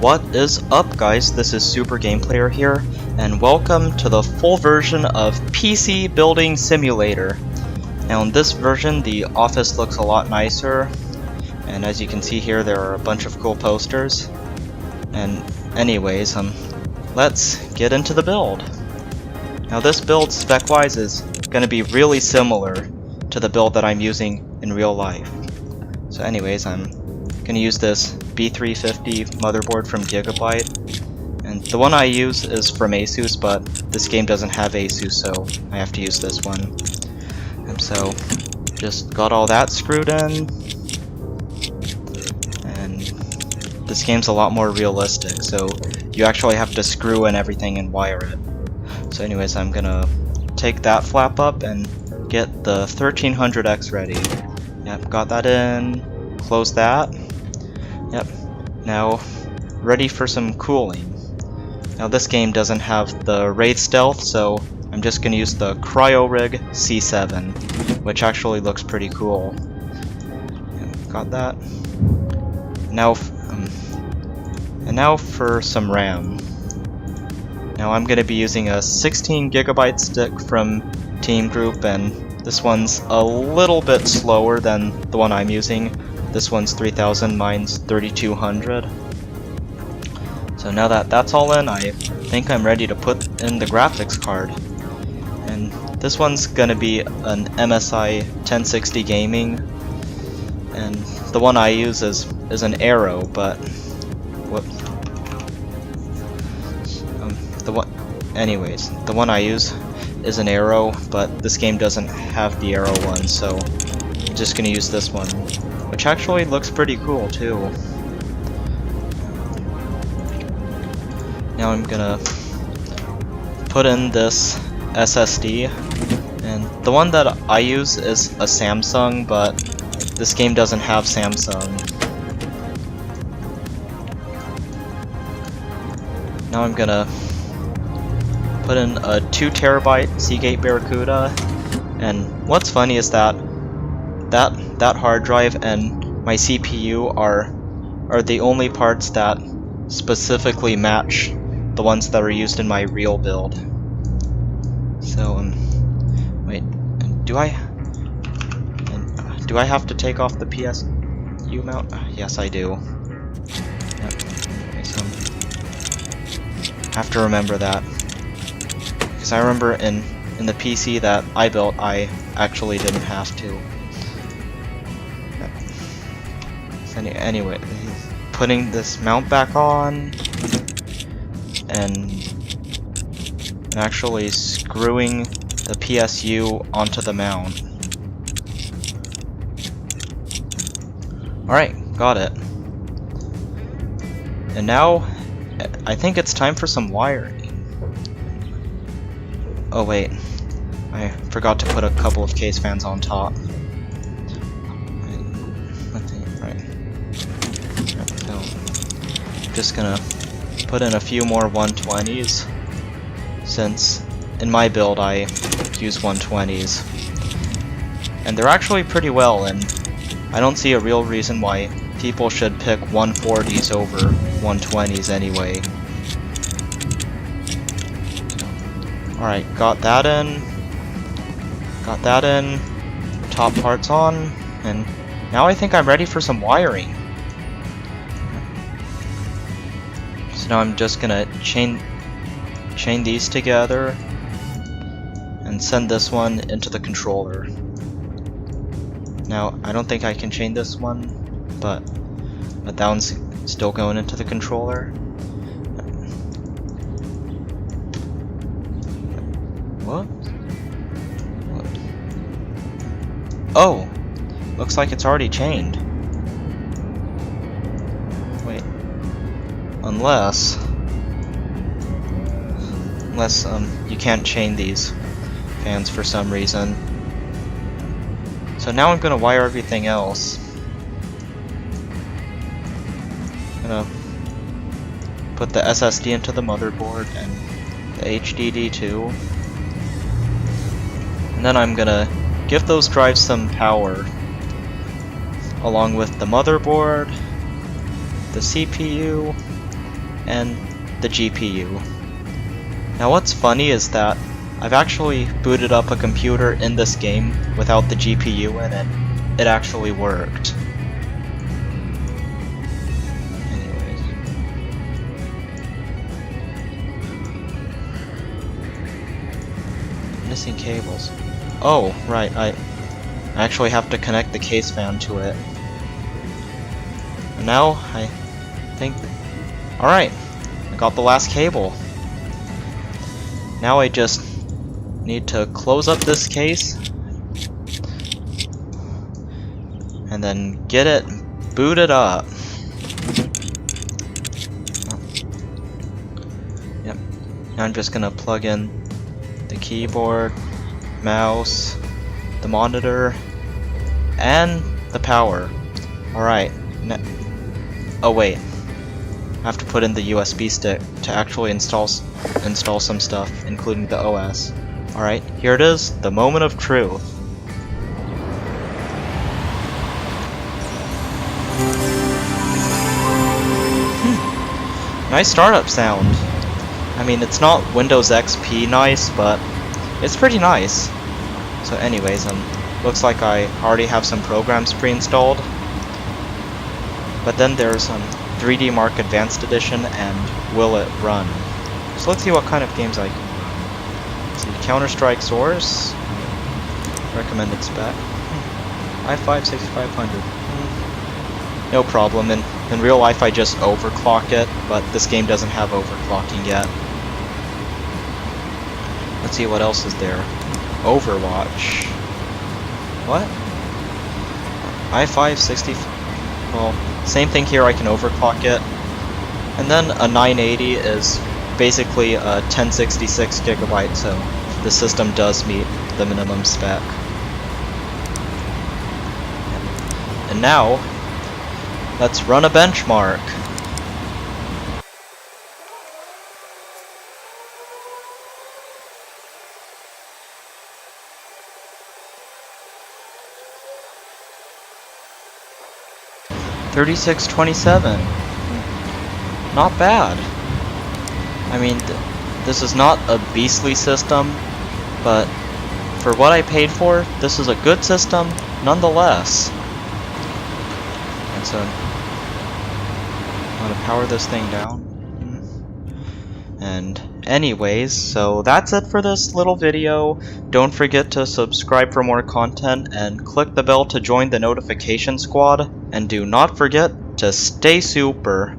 What is up, guys? This is Supergameplayer here, and welcome to the full version of PC Building Simulator. Now in this version, the office looks a lot nicer, and as you can see here, there are a bunch of cool posters. And anyways, let's get into the build. Now this build, spec-wise, is going to be really similar to the build that I'm using in real life. So anyways, I'm going to use this B350 motherboard from Gigabyte, and the one I use is from Asus, but this game doesn't have Asus, so I have to use this one. And so just got all that screwed in, and this game's a lot more realistic, so you actually have to screw in everything and wire it. So anyways, I'm gonna take that flap up and get the 1300X ready. Yep, got that in, close that. Yep, now ready for some cooling. Now this game doesn't have the Wraith Stealth, so I'm just going to use the CryoRig C7, which actually looks pretty cool. Yep, got that. Now for some RAM. Now I'm going to be using a 16GB stick from Team Group, and this one's a little bit slower than the one I'm using. This one's 3000, mine's 3200. So now that that's all in, I think I'm ready to put in the graphics card. And this one's gonna be an MSI 1060 Gaming, and the one I use is an Arrow, but the one I use is an Arrow, but this game doesn't have the Arrow one, so I'm just gonna use this one, which actually looks pretty cool too. Now I'm gonna put in this SSD, and the one that I use is a Samsung, but this game doesn't have Samsung. Now I'm gonna put in a 2TB Seagate Barracuda, and what's funny is that hard drive and my CPU are the only parts that specifically match the ones that are used in my real build. So wait, do I have to take off the PSU mount? Yes, I do. Yep. So I have to remember that, because I remember in the PC that I built, I actually didn't have to. Anyway, putting this mount back on and actually screwing the PSU onto the mount. Alright, got it. And now I think it's time for some wiring. Oh wait, I forgot to put a couple of case fans on top. Just gonna put in a few more 120s, since in my build I use 120s, and they're actually pretty well, and I don't see a real reason why people should pick 140s over 120s anyway. Alright, got that in, top parts on, and now I think I'm ready for some wiring. So now I'm just gonna chain these together and send this one into the controller. Now I don't think I can chain this one, but that one's still going into the controller. What? Oh! Looks like it's already chained. Unless you can't chain these fans for some reason. So now I'm gonna wire everything else. I'm gonna put the SSD into the motherboard and the HDD too. And then I'm gonna give those drives some power, along with the motherboard, the CPU, and the GPU. Now what's funny is that I've actually booted up a computer in this game without the GPU in it. It actually worked. Anyways. Missing cables. Oh, right, I actually have to connect the case fan to it. And now, I think... Alright, I got the last cable. Now I just need to close up this case and then get it booted up. Yep. Now I'm just gonna plug in the keyboard, mouse, the monitor, and the power. Alright. Oh wait. I have to put in the USB stick to actually install some stuff, including the OS. Alright, here it is, the moment of truth. Nice startup sound. I mean, it's not Windows XP nice, but it's pretty nice. So anyways, looks like I already have some programs pre-installed. But then there's 3D Mark Advanced Edition and Will It Run. So let's see what kind of games I can run. Let's see, Counter-Strike Source. Recommended spec. i5 6500. No problem. In real life I just overclock it, but this game doesn't have overclocking yet. Let's see what else is there. Overwatch. What? i5 60. Well, same thing here, I can overclock it. And then a 980 is basically a 1066 gigabyte, so the system does meet the minimum spec. And now, let's run a benchmark. $36.27. Not bad. I mean, this is not a beastly system, but for what I paid for, this is a good system nonetheless. And so, I'm gonna power this thing down. And anyways, so that's it for this little video. Don't forget to subscribe for more content and click the bell to join the notification squad. And do not forget to stay super.